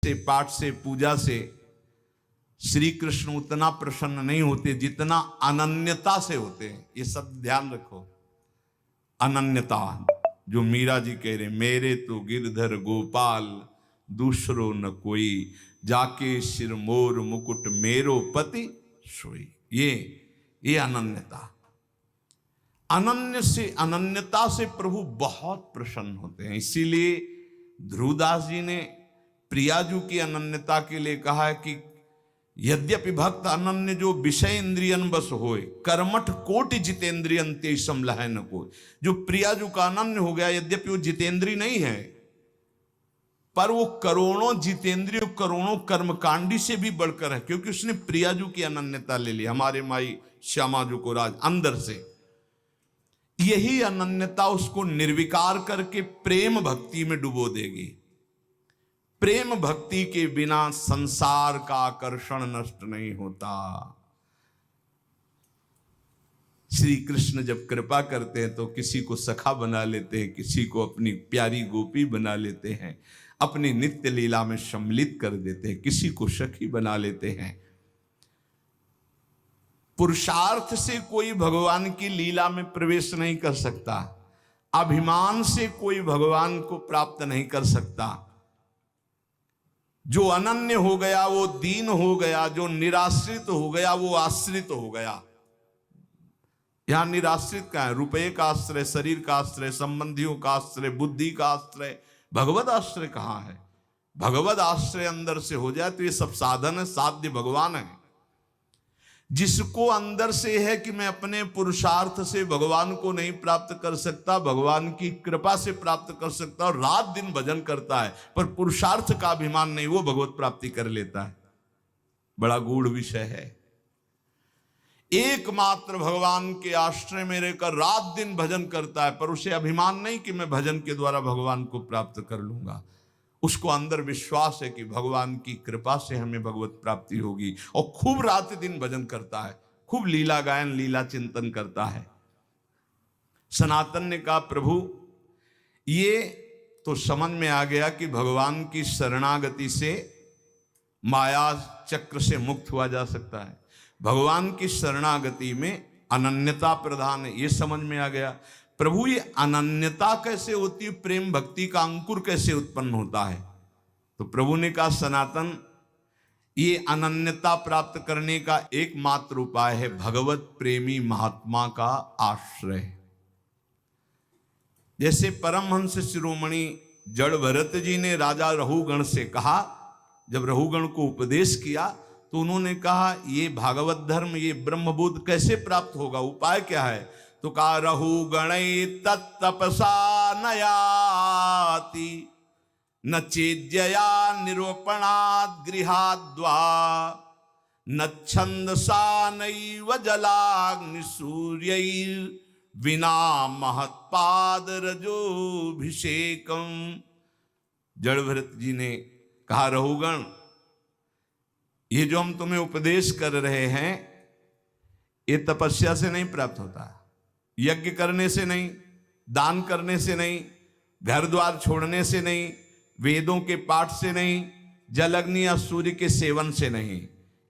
से, पाठ से, पूजा से श्री कृष्ण उतना प्रसन्न नहीं होते जितना अनन्यता से होते हैं। ये सब ध्यान रखो। अनन्यता, जो मीरा जी कह रहे, मेरे तो गिरधर गोपाल दूसरो न कोई, जाके सिर मोर मुकुट मेरो पति सोई। ये अनन्यता, अनन्य से, अनन्यता से प्रभु बहुत प्रसन्न होते हैं। इसीलिए ध्रुवदास जी ने प्रियाजू की अनन्यता के लिए कहा है कि यद्यपि भक्त अनन्य जो विषय इंद्रियन बस होए, कर्मठ कोटि जितेंद्रियन ते समलह न कोई। जो प्रियाजू का अनन्य हो गया, यद्यपि वो जितेंद्री नहीं है, पर वो करोड़ों जितेंद्रिय, करोड़ों कर्मकांडी से भी बढ़कर है, क्योंकि उसने प्रियाजू की अनन्यता ले ली, हमारे माई श्यामाजू को राज अंदर से। यही अनन्यता उसको निर्विकार करके प्रेम भक्ति में डुबो देगी। प्रेम भक्ति के बिना संसार का आकर्षण नष्ट नहीं होता। श्री कृष्ण जब कृपा करते हैं तो किसी को सखा बना लेते हैं, किसी को अपनी प्यारी गोपी बना लेते हैं, अपनी नित्य लीला में सम्मिलित कर देते हैं, किसी को सखी बना लेते हैं। पुरुषार्थ से कोई भगवान की लीला में प्रवेश नहीं कर सकता, अभिमान से कोई भगवान को प्राप्त नहीं कर सकता। जो अनन्य हो गया वो दीन हो गया, जो निराश्रित हो गया वो आश्रित हो गया। यहां निराश्रित का है, रुपये का आश्रय, शरीर का आश्रय, संबंधियों का आश्रय, बुद्धि का आश्रय, भगवत आश्रय कहां है? भगवत आश्रय अंदर से हो जाए तो ये सब साधन है, साध्य भगवान है। जिसको अंदर से है कि मैं अपने पुरुषार्थ से भगवान को नहीं प्राप्त कर सकता, भगवान की कृपा से प्राप्त कर सकता, और रात दिन भजन करता है पर पुरुषार्थ का अभिमान नहीं, वो भगवत प्राप्ति कर लेता है। बड़ा गूढ़ विषय है। एकमात्र भगवान के आश्रय में रहकर रात दिन भजन करता है, पर उसे अभिमान नहीं कि मैं भजन के द्वारा भगवान को प्राप्त कर लूंगा। उसको अंदर विश्वास है कि भगवान की कृपा से हमें भगवत प्राप्ति होगी, और खूब रात दिन भजन करता है, खूब लीला गायन, लीला चिंतन करता है। सनातन ने कहा, प्रभु ये तो समझ में आ गया कि भगवान की शरणागति से माया चक्र से मुक्त हुआ जा सकता है, भगवान की शरणागति में अनन्यता प्रधान है, ये समझ में आ गया। प्रभु ये अनन्यता कैसे होती है, प्रेम भक्ति का अंकुर कैसे उत्पन्न होता है? तो प्रभु ने कहा, सनातन ये अनन्यता प्राप्त करने का एकमात्र उपाय है भगवत प्रेमी महात्मा का आश्रय। जैसे परमहंस शिरोमणि जड़ भरत जी ने राजा रहुगण से कहा, जब रहुगण को उपदेश किया तो उन्होंने कहा ये भागवत धर्म, ये ब्रह्मबोध कैसे प्राप्त होगा, उपाय क्या है? तो कहा, रहुगणै तत्तपसा नयाति न चेद्यया निरूपणात् गृहाद्वा न छंदसा नैव जलाग्निसूर्यैर् विना महत्पाद रजोभिषेकम। जड़ भरत जी ने कहा, रहुगण ये जो हम तुम्हें उपदेश कर रहे हैं ये तपस्या से नहीं प्राप्त होता, यज्ञ करने से नहीं, दान करने से नहीं, घर द्वार छोड़ने से नहीं, वेदों के पाठ से नहीं, जल अग्नि या सूर्य के सेवन से नहीं।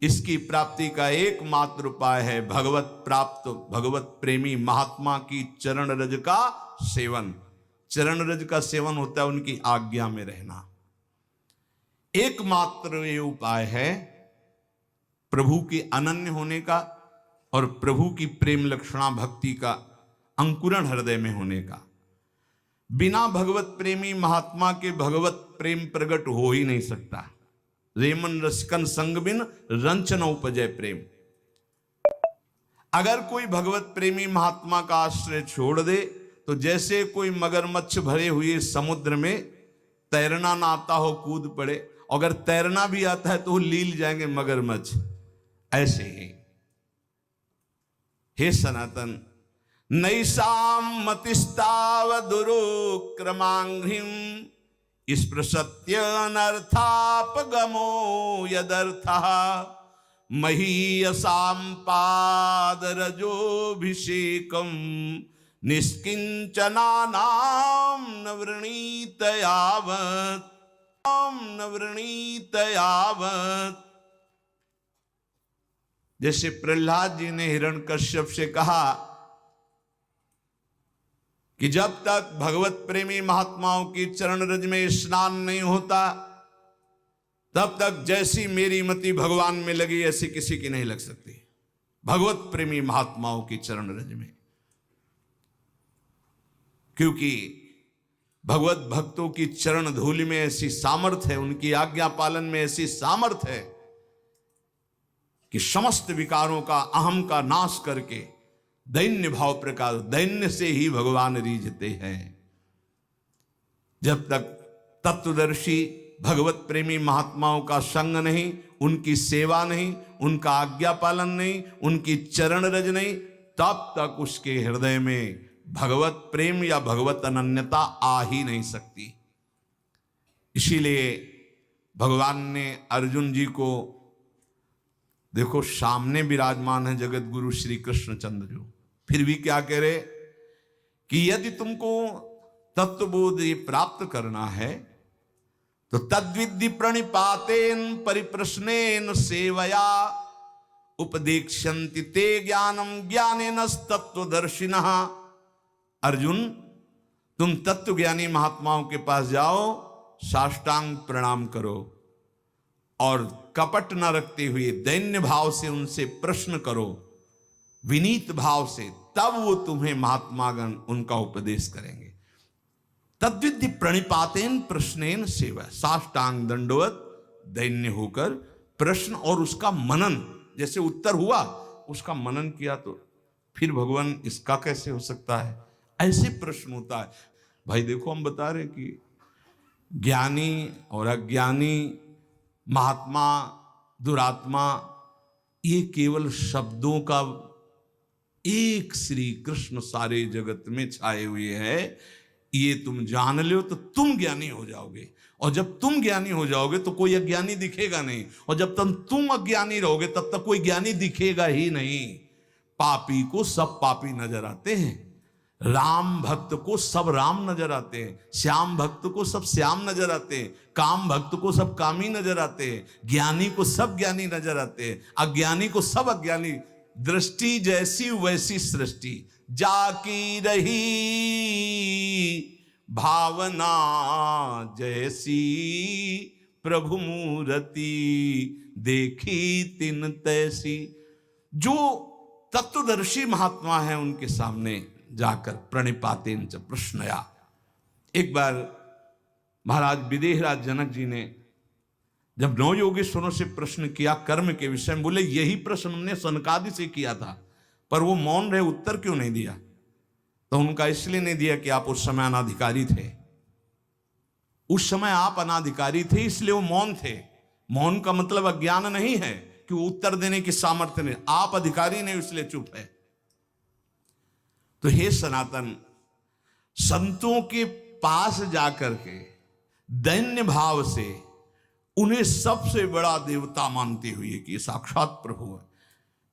इसकी प्राप्ति का एकमात्र उपाय है भगवत प्राप्त, भगवत प्रेमी महात्मा की चरण रज का सेवन। चरण रज का सेवन होता है उनकी आज्ञा में रहना। एकमात्र ये उपाय है प्रभु के अनन्य होने का और प्रभु की प्रेम लक्षणा भक्ति का अंकुरण हृदय में होने का। बिना भगवत प्रेमी महात्मा के भगवत प्रेम प्रकट हो ही नहीं सकता। रेमन रसिकन संग बिन रंच न उपजय प्रेम। अगर कोई भगवत प्रेमी महात्मा का आश्रय छोड़ दे तो जैसे कोई मगरमच्छ भरे हुए समुद्र में तैरना ना आता हो कूद पड़े, अगर तैरना भी आता है तो लील जाएंगे मगरमच्छ, ऐसे ही। हे सनातन, नैषां मतिस्तावदुरुक्रमांघ्रिं स्पृशत्यनर्थापगमो यदर्थः महीयसां पादरजोभिषेकं निष्किंचनानां न वृणीत यावत् नवृणीत यावत। जैसे प्रहलाद जी ने हिरण्यकश्यप से कहा कि जब तक भगवत प्रेमी महात्माओं की चरण रज में स्नान नहीं होता तब तक जैसी मेरी मति भगवान में लगी ऐसी किसी की नहीं लग सकती। भगवत प्रेमी महात्माओं की चरण रज में, क्योंकि भगवत भक्तों की चरण धूलि में ऐसी सामर्थ्य है, उनकी आज्ञा पालन में ऐसी सामर्थ्य है कि समस्त विकारों का, अहम का नाश करके दैन्य भाव प्रकाश, दैन्य से ही भगवान रीझते हैं। जब तक तत्वदर्शी भगवत प्रेमी महात्माओं का संग नहीं, उनकी सेवा नहीं, उनका आज्ञा पालन नहीं, उनकी चरण रज नहीं, तब तक उसके हृदय में भगवत प्रेम या भगवत अनन्यता आ ही नहीं सकती। इसीलिए भगवान ने अर्जुन जी को, देखो सामने विराजमान है जगत गुरु श्री कृष्णचंद्र जो, फिर भी क्या कह रहे कि यदि तुमको तत्वबोध ये प्राप्त करना है तो तद्विद्धि प्रणिपातेन परिप्रश्नेन सेवया उपदेक्ष्यन्ति ते ज्ञानम ज्ञानेन तत्वदर्शिनः। अर्जुन, तुम तत्वज्ञानी महात्माओं के पास जाओ, साष्टांग प्रणाम करो और कपट न रखते हुए दैन्य भाव से उनसे प्रश्न करो, विनीत भाव से, तब वो तुम्हें महात्मागण उनका उपदेश करेंगे। तद्विद्धि प्रणिपातेन प्रश्नेन सेवा, साष्टांग दंडवत दैन्य होकर प्रश्न और उसका मनन, जैसे उत्तर हुआ उसका मनन किया तो फिर भगवान इसका कैसे हो सकता है, ऐसे प्रश्न होता है। भाई देखो, हम बता रहे कि ज्ञानी और अज्ञानी, महात्मा, दुरात्मा, ये केवल शब्दों का एक श्री कृष्ण सारे जगत में छाए हुए हैं। ये तुम जान लो तो तुम ज्ञानी हो जाओगे, और जब तुम ज्ञानी हो जाओगे तो कोई अज्ञानी दिखेगा नहीं, और जब तक तुम अज्ञानी रहोगे तब तक कोई ज्ञानी दिखेगा ही नहीं। पापी को सब पापी नजर आते हैं, राम भक्त को सब राम नजर आते हैं, श्याम भक्त को सब श्याम नजर आते हैं, काम भक्त को सब कामी नजर आते हैं, ज्ञानी को सब ज्ञानी नजर आते हैं, अज्ञानी को सब अज्ञानी। दृष्टि जैसी वैसी सृष्टि, जाकी रही भावना जैसी, प्रभु मूर्ति देखी तिन तैसी। जो तत्वदर्शी महात्मा है उनके सामने जाकर प्रणिपातेन च प्रश्नया। एक बार महाराज विदेहराज जनक जी ने जब 9 योगेश्वरों से प्रश्न किया कर्म के विषय में, बोले यही प्रश्न हमने सनकादि से किया था, पर वो मौन रहे, उत्तर क्यों नहीं दिया? तो उनका इसलिए नहीं दिया कि आप उस समय अनाधिकारी थे। उस समय आप अनाधिकारी थे इसलिए वो मौन थे। मौन का मतलब अज्ञान नहीं है कि वो उत्तर देने की सामर्थ्य नहीं, आप अधिकारी नहीं इसलिए चुप है। तो हे सनातन, संतों के पास जाकर के दैन्य भाव से उन्हें सबसे बड़ा देवता मानते हुए कि साक्षात प्रभु है,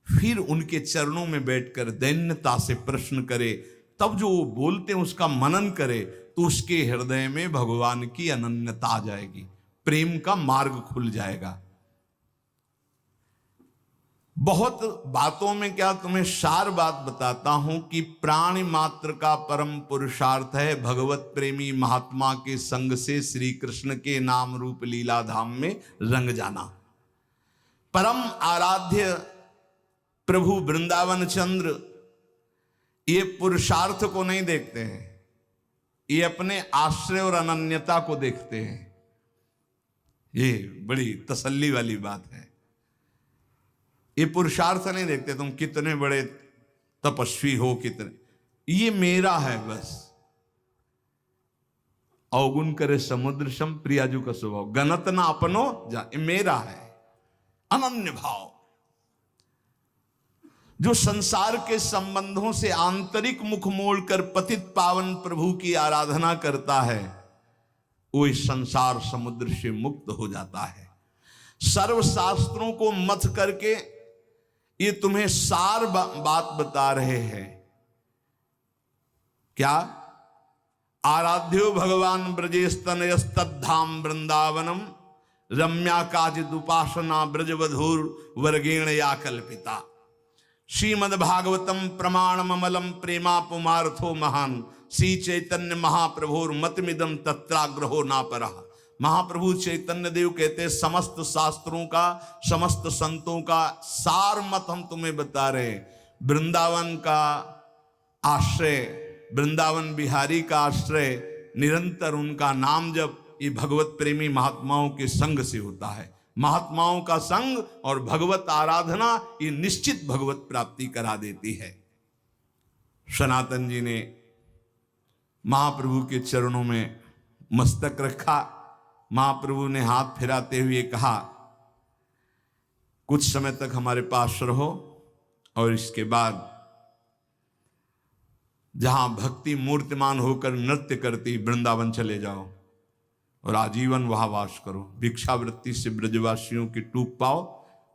फिर उनके चरणों में बैठकर दैन्यता से प्रश्न करे, तब जो वो बोलते हैं उसका मनन करे, तो उसके हृदय में भगवान की अनन्यता आ जाएगी, प्रेम का मार्ग खुल जाएगा। बहुत बातों में क्या तुम्हें सार बात बताता हूं कि प्राणी मात्र का परम पुरुषार्थ है भगवत प्रेमी महात्मा के संग से श्री कृष्ण के नाम रूप लीला धाम में रंग जाना। परम आराध्य प्रभु वृंदावन चंद्र ये पुरुषार्थ को नहीं देखते हैं, ये अपने आश्रय और अनन्यता को देखते हैं। ये बड़ी तसल्ली वाली बात है। ये पुरुषार्थ नहीं देखते तुम कितने बड़े तपस्वी हो, कितने, ये मेरा है बस। अवगुण करे समुद्र सम प्रियाजू का स्वभाव, गणत ना अपनो जा, ये मेरा है। अनन्य भाव जो संसार के संबंधों से आंतरिक मुख मोड़कर पतित पावन प्रभु की आराधना करता है, वो इस संसार समुद्र से मुक्त हो जाता है। सर्व शास्त्रों को मथ करके ये तुम्हें सार बात बता रहे हैं। क्या? आराध्यो भगवान ब्रजेस्तनयस्तद्धाम वृंदावनम रम्या काचिदुपासना ब्रजवधूर वर्गेण या कल्पिता। श्रीमद्भागवतम प्रमाणम अमलम प्रेमा पुमार्थो महान श्री चैतन्य महाप्रभुर मतमिदम तत्राग्रहो ना परः। महाप्रभु चैतन्य देव कहते हैं समस्त शास्त्रों का, समस्त संतों का सार मत हम तुम्हें बता रहे हैं। वृंदावन का आश्रय, वृंदावन बिहारी का आश्रय, निरंतर उनका नाम जप, ये भगवत प्रेमी महात्माओं के संग से होता है। महात्माओं का संग और भगवत आराधना ये निश्चित भगवत प्राप्ति करा देती है। सनातन जी ने महाप्रभु के चरणों में मस्तक रखा। महाप्रभु ने हाथ फिराते हुए कहा, कुछ समय तक हमारे पास रहो और इसके बाद जहां भक्ति मूर्तिमान होकर नृत्य करती वृंदावन चले जाओ और आजीवन वहां वास करो। भिक्षावृत्ति से ब्रजवासियों की टूक पाओ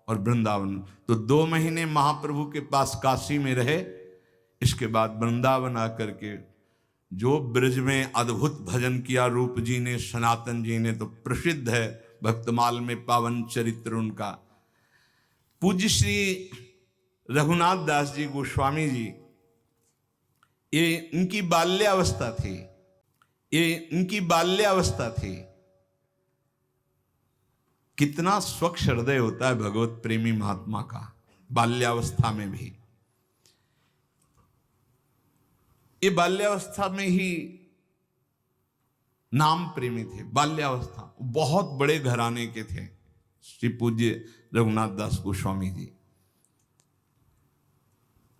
और वृंदावन। तो 2 महीने महाप्रभु के पास काशी में रहे। इसके बाद वृंदावन आकर के जो ब्रज में अद्भुत भजन किया रूप जी ने, सनातन जी ने, तो प्रसिद्ध है भक्तमाल में पावन चरित्र उनका। पूज्य श्री रघुनाथ दास जी गोस्वामी जी, ये इनकी बाल्यावस्था थी, ये इनकी बाल्यावस्था थी। कितना स्वच्छ हृदय होता है भगवत प्रेमी महात्मा का, बाल्यावस्था में भी। ये बाल्यावस्था में ही नाम प्रेमी थे। बाल्यावस्था बहुत बड़े घराने के थे श्री पूज्य रघुनाथ दास गोस्वामी जी।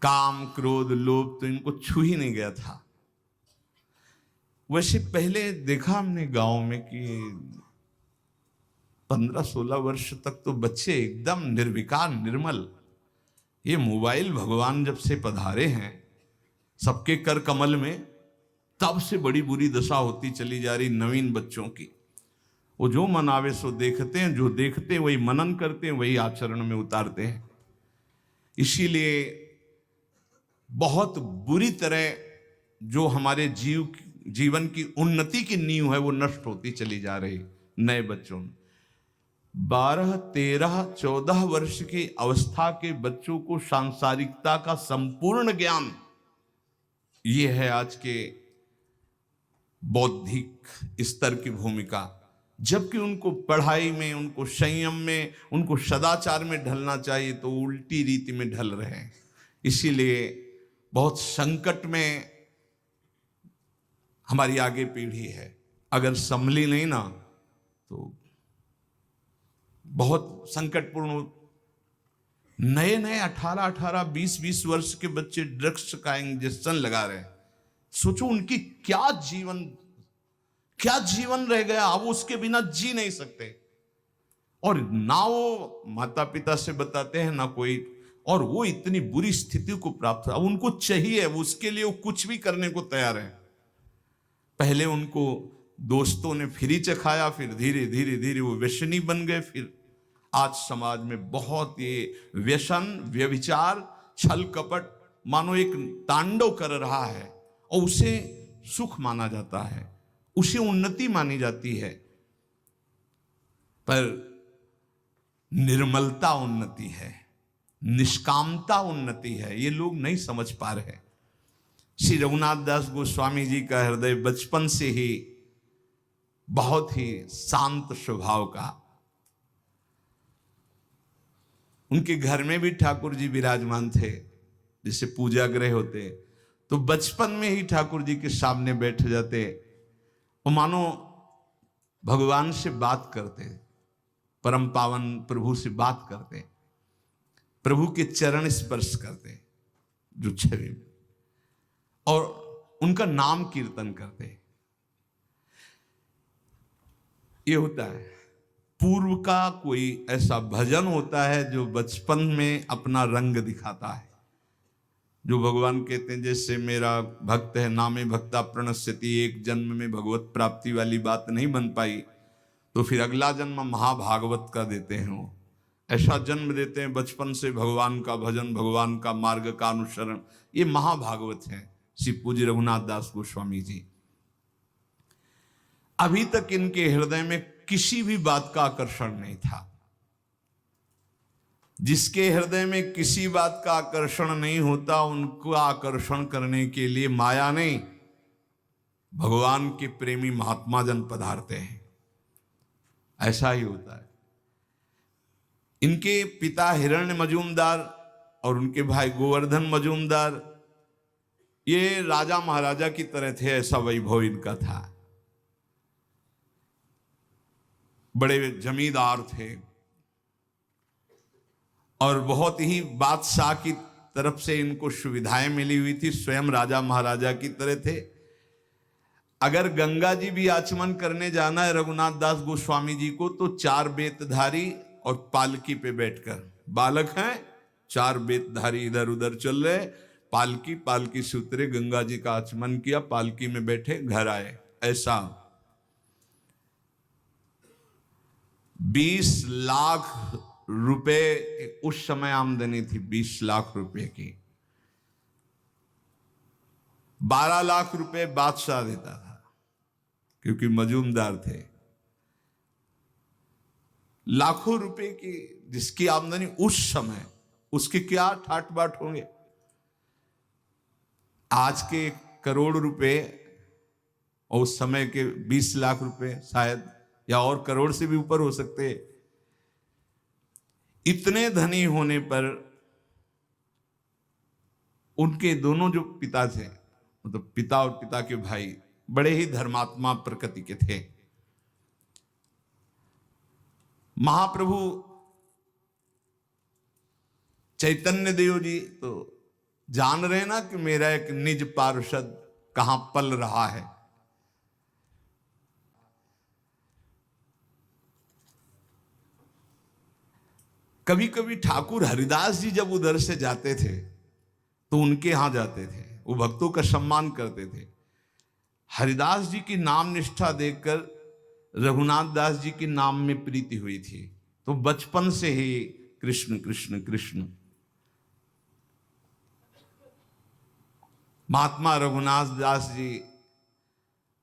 काम, क्रोध, लोभ तो इनको छू ही नहीं गया था। वैसे पहले देखा हमने गांव में कि 15-16 वर्ष तक तो बच्चे एकदम निर्विकार, निर्मल। ये मोबाइल भगवान जब से पधारे हैं सबके कर कमल में, तब से बड़ी बुरी दशा होती चली जा रही नवीन बच्चों की। वो जो मन आवे सो देखते हैं, जो देखते हैं वही मनन करते हैं, वही आचरण में उतारते हैं। इसीलिए बहुत बुरी तरह जो हमारे जीवन की उन्नति की नींव है वो नष्ट होती चली जा रही नए बच्चों में। 12, 13, 14 वर्ष की अवस्था के बच्चों को सांसारिकता का संपूर्ण ज्ञान, ये है आज के बौद्धिक स्तर की भूमिका। जबकि उनको पढ़ाई में, उनको संयम में, उनको सदाचार में ढलना चाहिए तो उल्टी रीति में ढल रहे हैं। इसीलिए बहुत संकट में हमारी आगे पीढ़ी है। अगर संभली नहीं ना तो बहुत संकटपूर्ण। नए 18, 20 वर्ष के बच्चे ड्रग्स का इंजेक्शन लगा रहे हैं। सोचो उनकी क्या जीवन रह गया। अब उसके बिना जी नहीं सकते। और ना वो माता पिता से बताते हैं ना कोई, और वो इतनी बुरी स्थिति को प्राप्त है। अब उनको चाहिए, उसके लिए वो कुछ भी करने को तैयार है। पहले उनको दोस्तों ने फ्री चखाया, फिर धीरे धीरे वो व्यसनी बन गए। फिर आज समाज में बहुत ये व्यसन, व्यभिचार, छल कपट मानो एक तांडव कर रहा है और उसे सुख माना जाता है, उसे उन्नति मानी जाती है। पर निर्मलता उन्नति है, निष्कामता उन्नति है, ये लोग नहीं समझ पा रहे। श्री रघुनाथ दास गोस्वामी जी का हृदय बचपन से ही बहुत ही शांत स्वभाव का। उनके घर में भी ठाकुर जी विराजमान थे। जैसे पूजा गृह होते तो बचपन में ही ठाकुर जी के सामने बैठ जाते, वो मानो भगवान से बात करते, परम पावन प्रभु से बात करते, प्रभु के चरण स्पर्श करते जो छवि में, और उनका नाम कीर्तन करते। ये होता है। पूर्व का कोई ऐसा भजन होता है जो बचपन में अपना रंग दिखाता है, जो भगवान कहते हैं जैसे मेरा भक्त है नामे भक्ता प्रणश्यति। एक जन्म में भगवत प्राप्ति वाली बात नहीं बन पाई तो फिर अगला जन्म महाभागवत का देते हैं। वो ऐसा जन्म देते हैं बचपन से भगवान का भजन, भगवान का मार्ग का अनुसरण। ये महाभागवत है श्री पूज्य रघुनाथ दास गोस्वामी जी। अभी तक इनके हृदय में किसी भी बात का आकर्षण नहीं था। जिसके हृदय में किसी बात का आकर्षण नहीं होता, उनको आकर्षण करने के लिए माया नहीं, भगवान के प्रेमी महात्मा जन पधारते हैं। ऐसा ही होता है। इनके पिता हिरण्य मजूमदार और उनके भाई गोवर्धन मजूमदार ये राजा महाराजा की तरह थे, ऐसा वैभव इनका था। बड़े जमींदार थे और बहुत ही बादशाह की तरफ से इनको सुविधाएं मिली हुई थी, स्वयं राजा महाराजा की तरह थे। अगर गंगा जी भी आचमन करने जाना है रघुनाथ दास गोस्वामी जी को, तो 4 बेतधारी और पालकी पे बैठकर, बालक हैं 4 बेतधारी इधर उधर चल रहे, पालकी से उतरे, गंगा जी का आचमन किया, पालकी में बैठे घर आए। ऐसा 20 लाख रुपए उस समय आमदनी थी, 20 लाख रुपए की। 12 लाख रुपए बादशाह देता था क्योंकि मजूमदार थे। लाखों रुपए की जिसकी आमदनी उस समय, उसके क्या ठाट बाट होंगे। आज के करोड़ रुपए और उस समय के 20 लाख रुपए शायद, या और करोड़ से भी ऊपर हो सकते। इतने धनी होने पर उनके दोनों जो पिता थे, मतलब पिता और पिता के भाई, बड़े ही धर्मात्मा प्रकृति के थे। महाप्रभु चैतन्य देव जी तो जान रहे ना कि मेरा एक निज पार्षद कहां पल रहा है। कभी कभी ठाकुर हरिदास जी जब उधर से जाते थे तो उनके यहां जाते थे, वो भक्तों का सम्मान करते थे। हरिदास जी की नाम निष्ठा देखकर रघुनाथ दास जी के नाम में प्रीति हुई थी, तो बचपन से ही कृष्ण कृष्ण कृष्ण। महात्मा रघुनाथ दास जी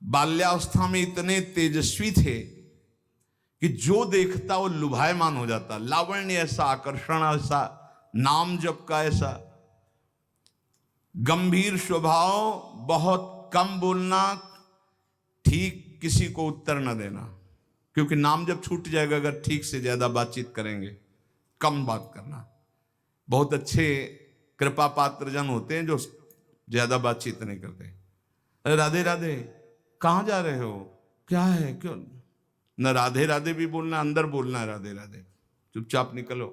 बाल्यावस्था में इतने तेजस्वी थे कि जो देखता वो लुभायमान हो जाता। लावण्य ऐसा, आकर्षण ऐसा, नाम जप का ऐसा, गंभीर स्वभाव, बहुत कम बोलना, ठीक किसी को उत्तर न देना, क्योंकि नाम जब छूट जाएगा अगर ठीक से ज्यादा बातचीत करेंगे। कम बात करना। बहुत अच्छे कृपा पात्र जन होते हैं जो ज्यादा बातचीत नहीं करते। अरे राधे राधे, कहाँ जा रहे हो, क्या है, क्यों न राधे राधे भी बोलना, अंदर बोलना है राधे राधे, चुपचाप निकलो,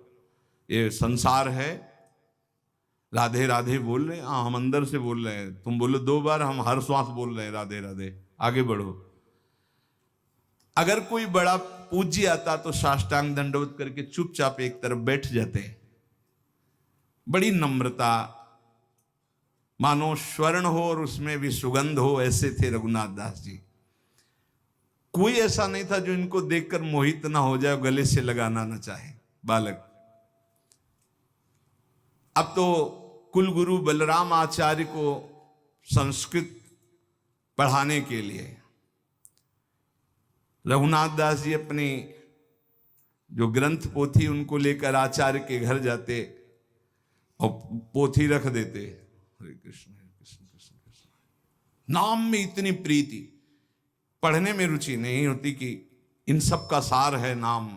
ये संसार है। राधे राधे बोल रहे हैं, हाँ हम अंदर से बोल रहे हैं, तुम बोलो 2 बार, हम हर श्वास बोल रहे हैं राधे राधे, आगे बढ़ो। अगर कोई बड़ा पूज्य आता तो साष्टांग दंडवत करके चुपचाप एक तरफ बैठ जाते। बड़ी नम्रता, मानो स्वर्ण हो और उसमें भी सुगंध हो, ऐसे थे रघुनाथ दास जी। कोई ऐसा नहीं था जो इनको देखकर मोहित ना हो जाए, गले से लगाना ना चाहे बालक। अब तो कुलगुरु बलराम आचार्य को संस्कृत पढ़ाने के लिए रघुनाथ दास जी अपनी जो ग्रंथ पोथी उनको लेकर आचार्य के घर जाते और पोथी रख देते। हरे कृष्ण कृष्ण कृष्ण कृष्ण। नाम में इतनी प्रीति, पढ़ने में रुचि नहीं होती कि इन सब का सार है नाम।